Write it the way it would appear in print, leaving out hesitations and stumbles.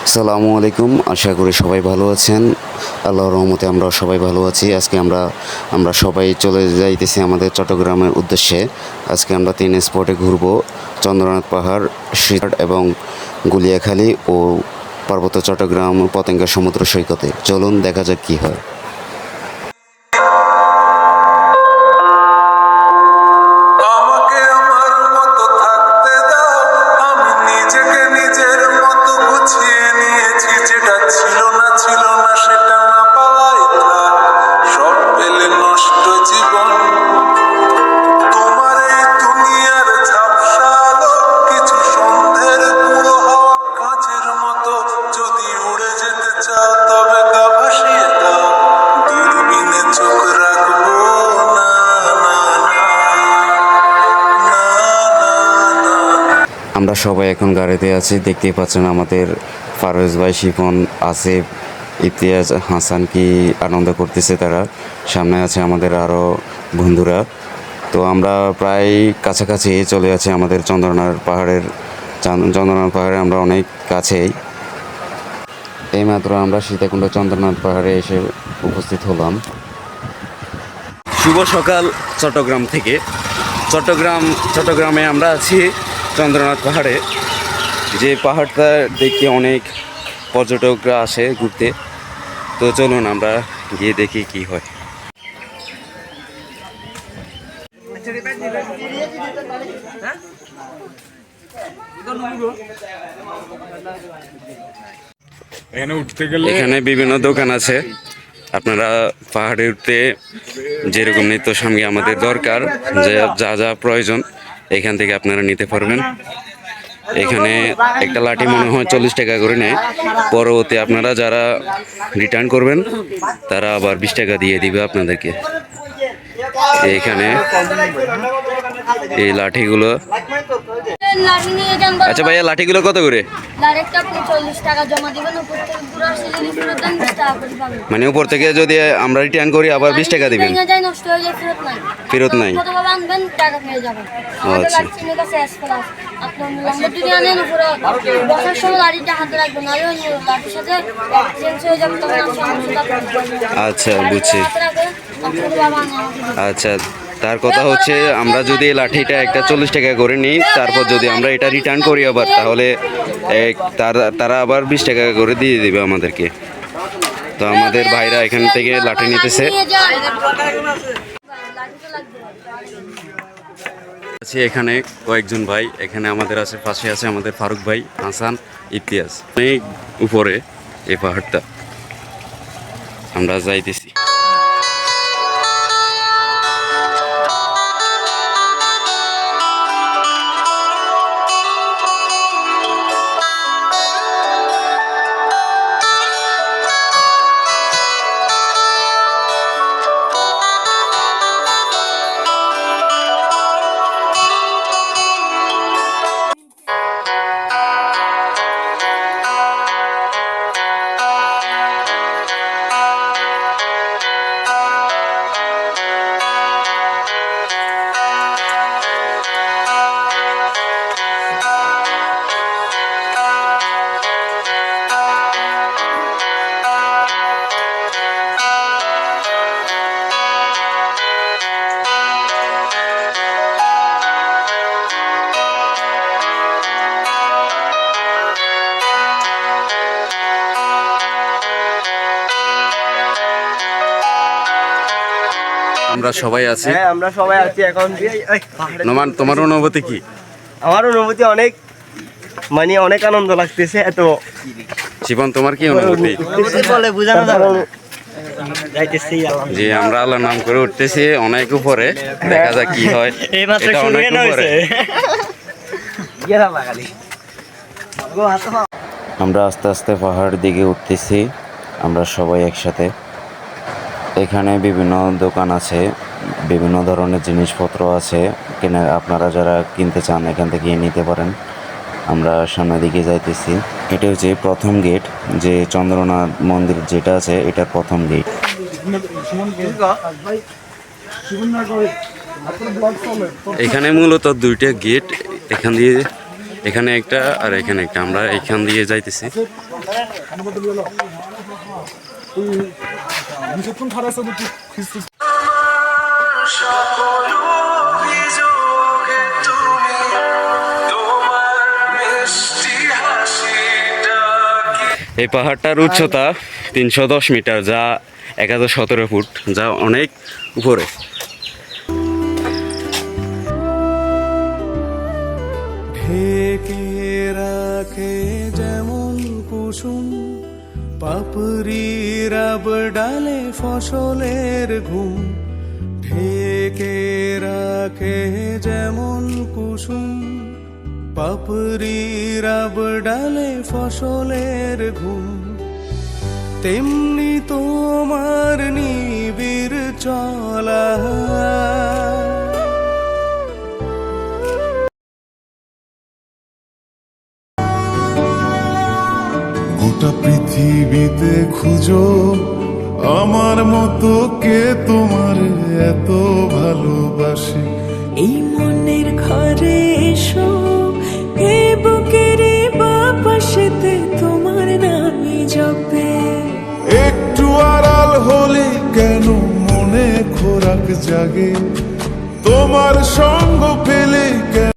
আসসালামু আলাইকুম। আশা করি সবাই ভালো আছেন। আল্লাহর রহমতে আমরা সবাই ভালো আছি। আজকে আমরা সবাই চলে যাইতেছি আমাদের চট্টগ্রামের উদ্দেশ্যে। আজকে আমরা 3 স্পটে ঘুরব: চন্দ্রনাথ পাহাড়, শ্রীঘাট এবং গুলিয়াখালী ও পার্বত্য চট্টগ্রাম পতেঙ্গা সমুদ্র সৈকতে। চলুন দেখা যাক কী হয়। আমরা সবাই এখন গাড়িতে আছি। দেখতেই পাচ্ছেন আমাদের ফারোজ ভাই, শিফন, আসিফ, ইতিহাস, হাসান কি আনন্দ করতেছে তারা। সামনে আছে আমাদের আরও বন্ধুরা। তো আমরা প্রায় কাছাকাছি চলে আছি আমাদের চন্দ্রনাথ পাহাড়ে আমরা অনেক কাছেই। এইমাত্র আমরা সীতাকুণ্ড চন্দ্রনাথ পাহাড়ে এসে উপস্থিত হলাম। শুভ সকাল চট্টগ্রাম থেকে। চট্টগ্রামে আমরা আছি চন্দ্রনাথ পাহাড়ে। যে পাহাড়টা দেখতে অনেক পর্যটকরা আসে ঘুরতে। তো চলুন আমরা গিয়ে দেখি কি হয়। এখানে বিভিন্ন দোকান আছে। আপনারা পাহাড়ে উঠতে যেরকম নিত্য সামগ্রী আমাদের দরকার, যা যা প্রয়োজন এখান থেকে আপনারা নিতে পারবেন। এখানে একটা লাঠি মনে হয় 40 টাকা করে নেয়। পরবর্তী আপনারা যারা রিটার্ন করবেন তারা আবার 20 টাকা দিয়ে দিবে আপনাদেরকে। এইখানে এই লাঠিগুলো, আচ্ছা ভাইয়া, লাঠিগুলো কত করে? মানে উপর থেকে যদি আমরা রিটার্ন করি আবার 20 টাকা দিবেন? ফেরত নাই। আচ্ছা, বুঝছি। আচ্ছা, তার কথা হচ্ছে আমরা যদি লাঠিটা একটা 40 টাকা করে নিই, তারপর যদি আমরা এটা রিটার্ন করি আবার, তাহলে তারা আবার 20 টাকা করে দিয়ে দেবে আমাদেরকে। তো আমাদের ভাইরা এখান থেকে লাঠি নিতেছে। এখানে কয়েকজন ভাই, এখানে আমাদের আছে, পাশে আছে আমাদের ফারুক ভাই, হাসান, ইতিহাস। অনেক উপরে এই পাহাড়টা আমরা যাইতেছি। আমরা সবাই আছি। আমরা সবাই আছি এখন। নোমান, তোমার অনুভূতি কি? আমার অনুভূতি অনেক অনেক আনন্দ লাগতেছে। এত জীবন, তোমার কি অনুভূতি? যে আমরা আল্লাহর নাম করে উঠতেছি অনেক উপরে, দেখা যাক কি হয়। এটা অনেক উপরে। আমরা আস্তে আস্তে পাহাড় দিকে উঠতেছি, আমরা সবাই একসাথে। এখানে বিভিন্ন দোকান আছে, বিভিন্ন ধরনের জিনিসপত্র আছে। আপনারা যারা কিনতে চান এখান থেকে নিতে পারেন। আমরা সামনের দিকে যাইতেছি। এটা হচ্ছে প্রথম গেট, যে চন্দ্রনাথ মন্দির যেটা আছে এটার প্রথম গেট। এখানে মূলত দুইটা গেট। এখান দিয়ে এখানে একটা আর এখানে একটা, আমরা এখান দিয়ে যাইতেছি। এই পাহাড়টার উচ্চতা 310 মিটার, যা 1017 ফুট, যা অনেক উপরে। ঢেকে রাখে যেমন কুসুম পাপড়ি রাব ডালে ফসলের ঘুম, ঢেকে রাখে যেমন কুসুম পাপড়ি রাব ডালে ফসলের ঘুম, তেমনি তোমার নিবিড় চলা। গোটা পৃথিবীতে খুঁজো আমার মতো কে তোমার এত ভালোবাসে। এই মনের ঘরে এসো, এই বুকের বাপাশেতে তোমার নামে জপে। একটু আড়াল হলে কেন মনে খোরাক জাগে, তোমার সঙ্গ পেলে কেন